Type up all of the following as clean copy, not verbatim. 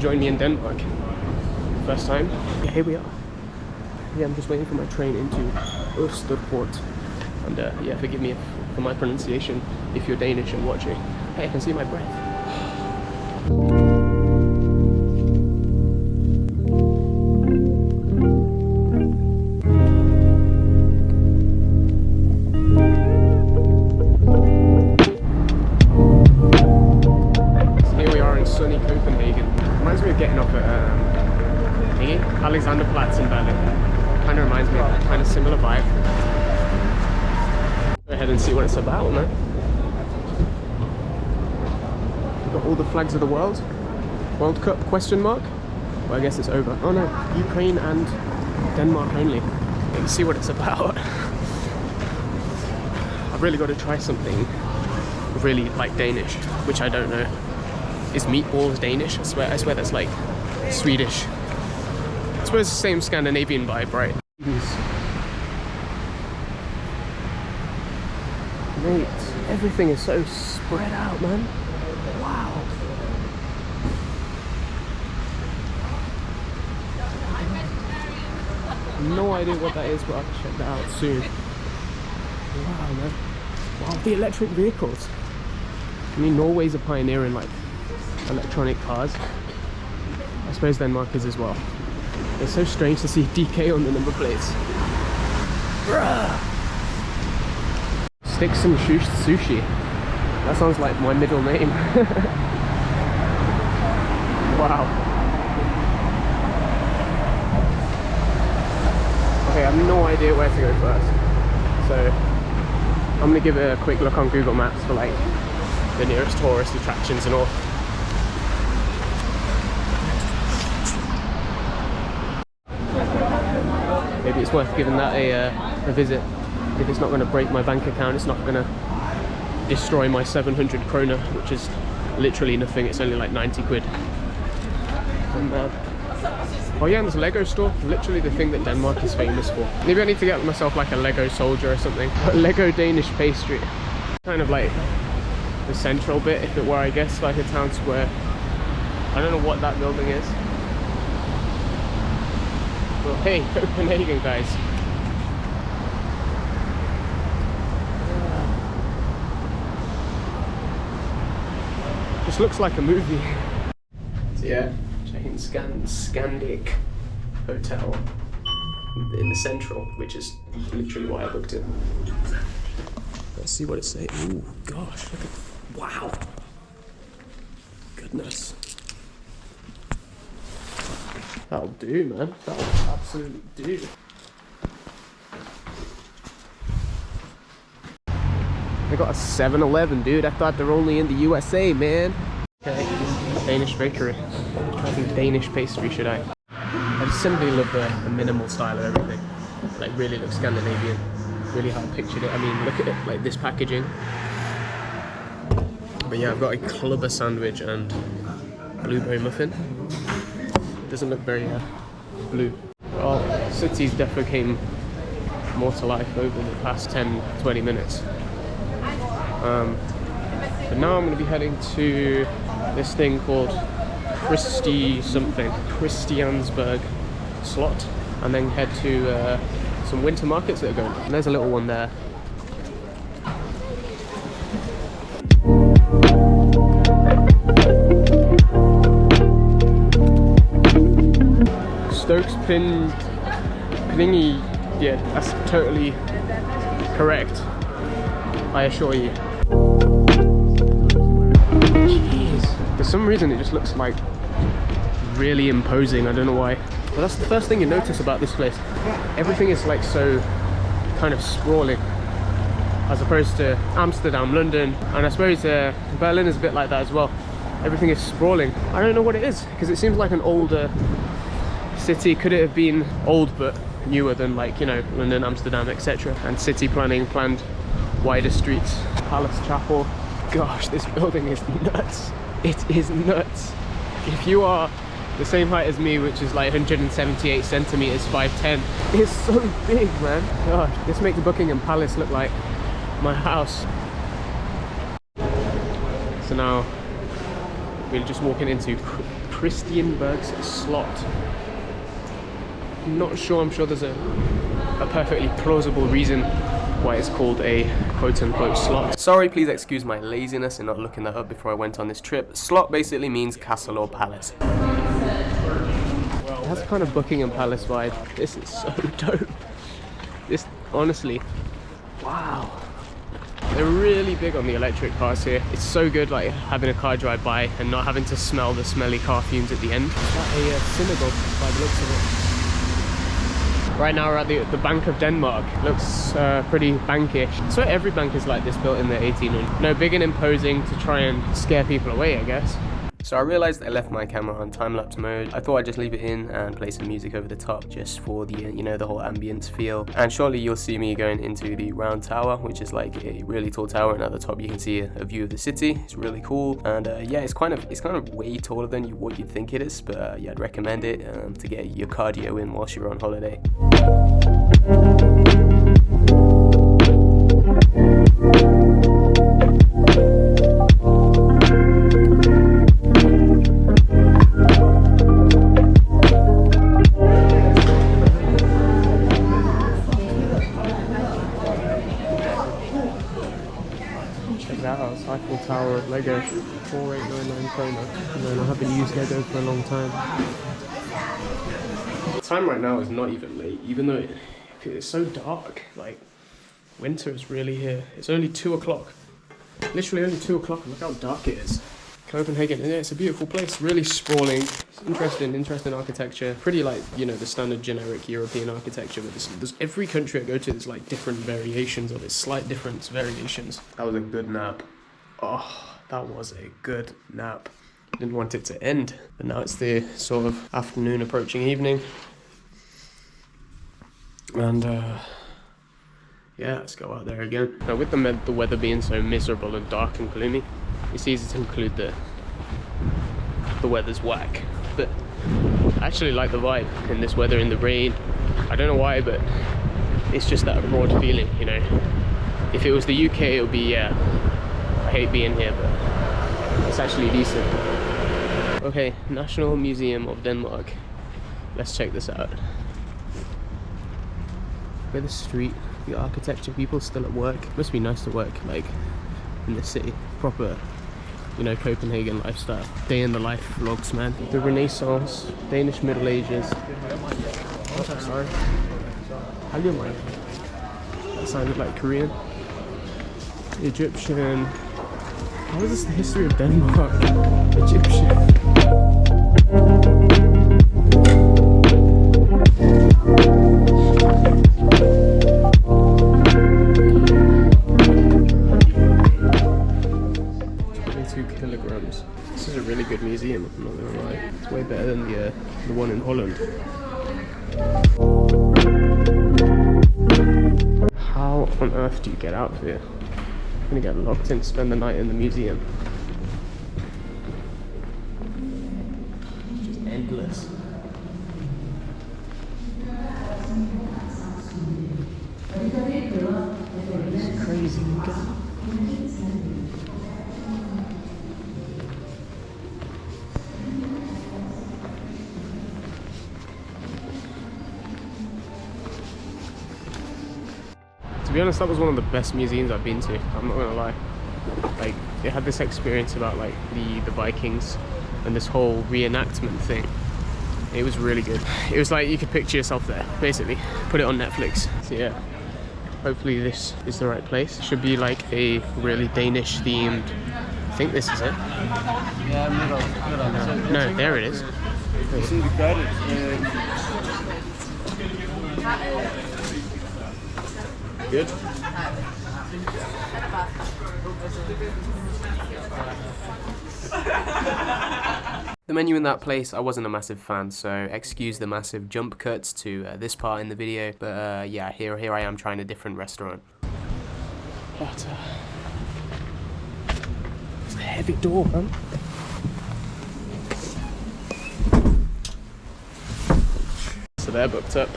join me in Denmark. First time. Yeah, here we are. Yeah, I'm just waiting for my train into Østerport. And yeah, forgive me for my pronunciation if you're Danish and watching. Hey, I can see my breath. Sunny Copenhagen. Reminds me of getting off at Alexanderplatz in Berlin. Kind of reminds me of that kind of similar vibe. Go ahead and see what it's about, man. Got all the flags of the world. World Cup question mark? Well, I guess it's over. Oh no, Ukraine and Denmark only. You see what it's about. I've really got to try something really like Danish, which I don't know. Is meatballs Danish? I swear that's like Swedish. I suppose the same Scandinavian vibe, right? Mate, everything is so spread out, man. Wow. No idea what that is, but I'll check that out soon. Wow, man. Wow, the electric vehicles. I mean, Norway's a pioneer in like electronic cars. I suppose Denmark is as well. It's so strange to see DK on the number plates. Bruh. Sticks and sushi. That sounds like my middle name. Wow. Okay, I have no idea where to go first. So I'm gonna give it a quick look on Google Maps for like the nearest tourist attractions and all. Maybe it's worth giving that a visit. If it's not going to break my bank account, it's not going to destroy my 700 kroner, which is literally nothing. It's only like 90 quid. And, oh yeah, and there's a Lego store. Literally the thing that Denmark is famous for. Maybe I need to get myself like a Lego soldier or something. A Lego Danish pastry. Kind of like the central bit, if it were, I guess, like a town square. I don't know what that building is. Well, hey, Copenhagen, guys. Just looks like a movie. So yeah, checking Scandic Hotel in the Central, which is literally why I booked it. Let's see what it says. Ooh, gosh, look at, wow. Goodness. That'll do, man. That'll absolutely do. They got a 7-Eleven, dude. I thought they're only in the USA, man. Okay, Danish bakery. Try some Danish pastry, should I? I just simply love the minimal style of everything. Like, really looks Scandinavian. Really how I pictured it. I mean, look at it, like this packaging. But yeah, I've got a clubber sandwich and blueberry muffin. Doesn't look very blue. Well, cities definitely came more to life over the past 10-20 minutes. But now I'm going to be heading to this thing called Christiansberg Slot, and then head to some winter markets that are going on. And there's a little one there. Stokes Plingy, yeah, that's totally correct, I assure you. Jeez, for some reason it just looks like really imposing, I don't know why. But that's the first thing you notice about this place. Everything is like so kind of sprawling, as opposed to Amsterdam, London, and I suppose Berlin is a bit like that as well. Everything is sprawling. I don't know what it is, because it seems like an older city. Could it have been old but newer than, like, you know, London, Amsterdam, etc. And city planning planned wider streets. Palace Chapel. Gosh, this building is nuts. It is nuts. If you are the same height as me, which is like 178 centimeters, 5'10", it's so big, man. Gosh, this makes Buckingham Palace look like my house. So now we're just walking into Christianberg's slot. I'm not sure, I'm sure there's a perfectly plausible reason why it's called a quote-unquote slot. Sorry, please excuse my laziness in not looking that up before I went on this trip. Slot basically means castle or palace. It has a kind of Buckingham Palace vibe. This is so dope. This, honestly, wow. They're really big on the electric cars here. It's so good, like having a car drive by and not having to smell the smelly car fumes at the end. Is that a synagogue by the looks of it? Right now we're at the Bank of Denmark. Looks pretty bankish. So every bank is like this, built in the 1800s. No, big and imposing to try and scare people away, I guess. So I realized I left my camera on time-lapse mode. I thought I'd just leave it in and play some music over the top just for the, you know, the whole ambience feel. And shortly you'll see me going into the round tower, which is like a really tall tower, and at the top you can see a view of the city. It's really cool, and yeah, it's kind of way taller than what you'd think it is, but yeah, I'd recommend it to get your cardio in whilst you're on holiday. Eiffel Tower of Lego, 4899 kroner, and then I haven't used Lego for a long time. The time right now is not even late, even though it's so dark. Like, winter is really here. It's only 2 o'clock. Literally only 2 o'clock, and look how dark it is. Copenhagen, yeah, it's a beautiful place, really sprawling. It's interesting architecture. Pretty like, you know, the standard generic European architecture, but there's every country I go to, there's like different variations of it, slight difference, variations. That was a good nap. Oh, that was a good nap. Didn't want it to end, but now it's the sort of afternoon approaching evening. And yeah, let's go out there again. Now with the weather being so miserable and dark and gloomy, it's easy to conclude that the weather's whack. But I actually like the vibe in this weather, in the rain. I don't know why, but it's just that broad feeling, you know. If it was the UK, it would be, yeah, I hate being here, but it's actually decent. Okay, National Museum of Denmark. Let's check this out. Look at the street, the architecture, people still at work. Must be nice to work, like, in the city. Proper, you know, Copenhagen lifestyle. Day in the life vlogs, man. The Renaissance, Danish Middle Ages. Oh, sorry. That sounded like Korean. Egyptian. How is this the history of Denmark? Egyptian. Kilograms. This is a really good museum, I'm not gonna lie. It's way better than the one in Holland. How on earth do you get out of here? I'm gonna get locked in, spend the night in the museum. Just endless. It's crazy. To be honest, that was one of the best museums I've been to, I'm not gonna lie. Like, it had this experience about like the Vikings and this whole reenactment thing. It was really good. It was like you could picture yourself there, basically. Put it on Netflix. So yeah, hopefully this is the right place. It should be like a really Danish themed, I think this is it. Yeah, No, there it is. See, we got it. Good. The menu in that place, I wasn't a massive fan, so excuse the massive jump cuts to this part in the video. But yeah, here I am trying a different restaurant. But it's a heavy door, man. So they're booked up.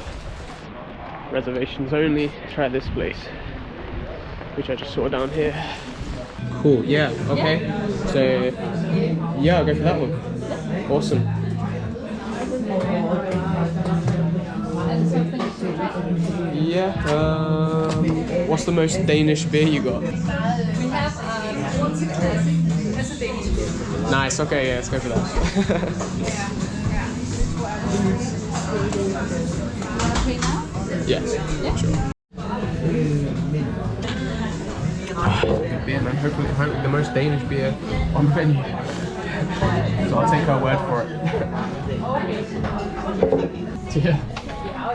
Reservations only. Try this place, which I just saw down here. Cool, yeah, okay. So, yeah, I'll go for that one. Awesome. Yeah. What's the most Danish beer you got? We have Baltic Classic. That's a Danish beer. Nice. Okay. Yeah. Let's go for that. Okay now? Yes. Yeah. Sure. Good beer, man. Hopefully the most Danish beer on the menu. So I'll take our word for it. So yeah,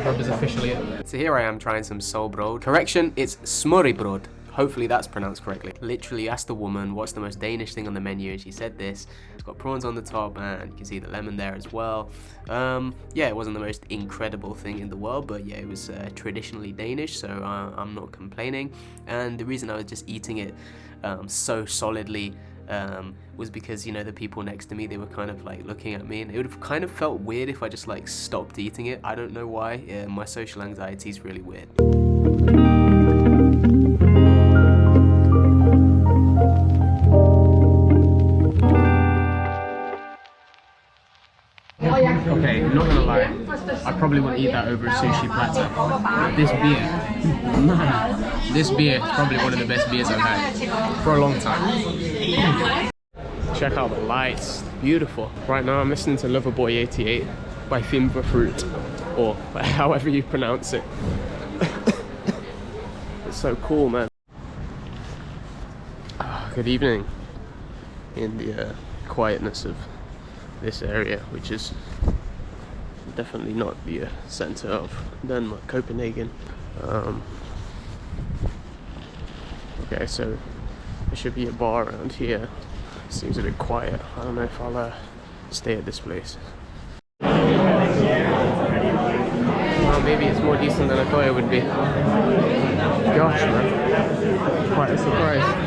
that is officially it. So here I am trying some Smørrebrød. Correction, it's Smørrebrød. Hopefully that's pronounced correctly. Literally asked the woman what's the most Danish thing on the menu, and she said this. It's got prawns on the top, and you can see the lemon there as well. Yeah, it wasn't the most incredible thing in the world, but yeah, it was traditionally Danish, so I'm not complaining. And the reason I was just eating it so solidly was because, you know, the people next to me, they were kind of like looking at me, and it would have kind of felt weird if I just like stopped eating it. I don't know why. My social anxiety is really weird. Okay, not gonna lie, I probably wouldn't eat that over a sushi platter. This beer, man, this beer is probably one of the best beers I've had for a long time. Check out the lights, beautiful. Right now I'm listening to Loverboy 88 by Fimber Fruit, or however you pronounce it. It's so cool, man. Good evening in the quietness of this area, which is definitely not the center of Denmark, Copenhagen. Okay, so there should be a bar around here. Seems a bit quiet. I don't know if I'll stay at this place. Well, maybe it's more decent than I thought it would be. Gosh, man, quite a surprise.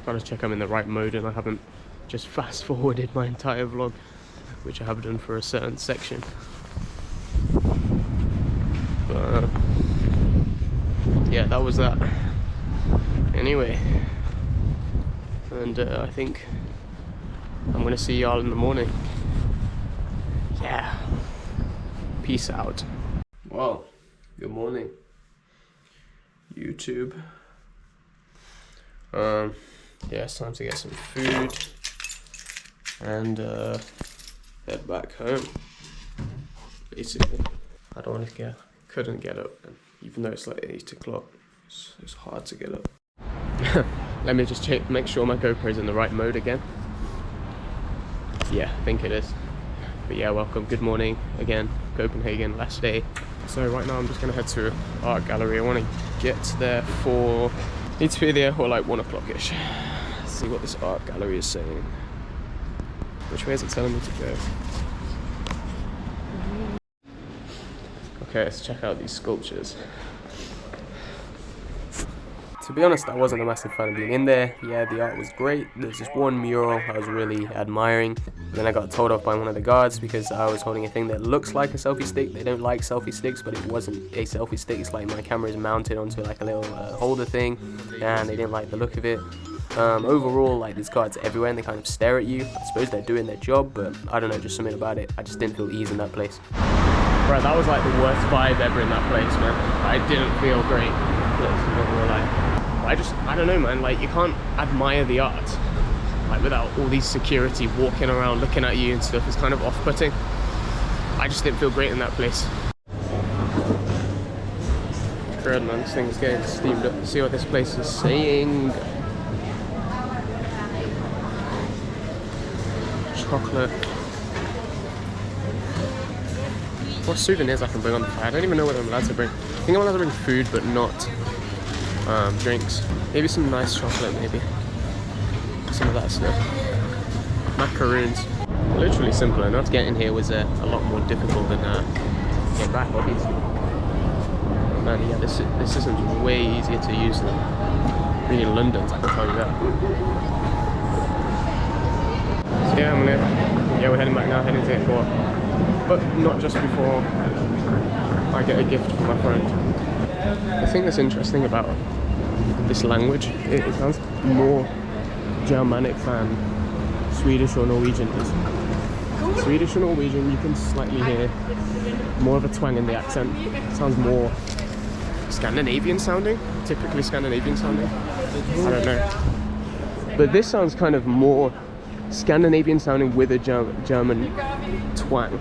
Gotta check I'm in the right mode and I haven't just fast forwarded my entire vlog, which I have done for a certain section. But yeah, that was that. Anyway, and I think I'm gonna see y'all in the morning. Yeah, peace out. Well, good morning, YouTube. Yeah, it's time to get some food and head back home. Basically, I don't want to couldn't get up, and even though it's like 8 o'clock, it's hard to get up. Let me just make sure my GoPro's in the right mode again. Yeah, I think it is. But yeah, welcome, good morning again, Copenhagen, last day. So right now I'm just gonna head to art gallery. I want to get there for, need to be there for like 1 o'clock-ish. See what this art gallery is saying. Which way is it telling me to go? Okay, let's check out these sculptures. To be honest, I wasn't a massive fan of being in there. Yeah, the art was great. There's this one mural I was really admiring. Then I got told off by one of the guards because I was holding a thing that looks like a selfie stick. They don't like selfie sticks, but it wasn't a selfie stick. It's like my camera is mounted onto like a little holder thing, and they didn't like the look of it. Overall, like, there's guards everywhere and they kind of stare at you. I suppose they're doing their job, but I don't know, just something about it. I just didn't feel ease in that place. Right, that was like the worst vibe ever in that place, man. I didn't feel great. I don't know, man, like, you can't admire the art like without all these security walking around looking at you and stuff. It's kind of off-putting. I just didn't feel great in that place. Crud, man, this thing's getting steamed up. See what this place is saying. Chocolate. What souvenirs I can bring on the flight? I don't even know what I'm allowed to bring. I think I'm allowed to bring food, but not drinks. Maybe some nice chocolate, maybe. Some of that stuff. Macaroons. Literally simple enough. Getting here was a lot more difficult than getting back, obviously. man, yeah, this system's way easier to use than being in London, I can tell you that. So yeah, we're heading back now, heading to the airport. But not just before I get a gift from my friend. The thing that's interesting about this language, it sounds more Germanic than Swedish or Norwegian is. Swedish or Norwegian, you can slightly hear more of a twang in the accent. It sounds more Scandinavian sounding, typically Scandinavian sounding. I don't know. But this sounds kind of more Scandinavian sounding with a German twang.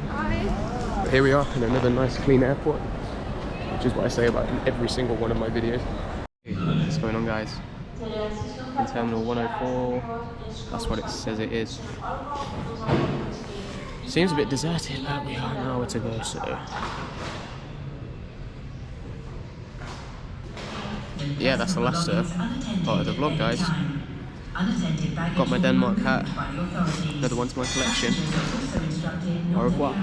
Here we are in another nice clean airport, which is what I say about every single one of my videos. What's going on, guys? In Terminal 104, that's what it says it is. Seems a bit deserted, but we got an hour to go, so... Yeah, that's the last part of the vlog, guys. Got my Denmark hat, another one to my collection. Au revoir.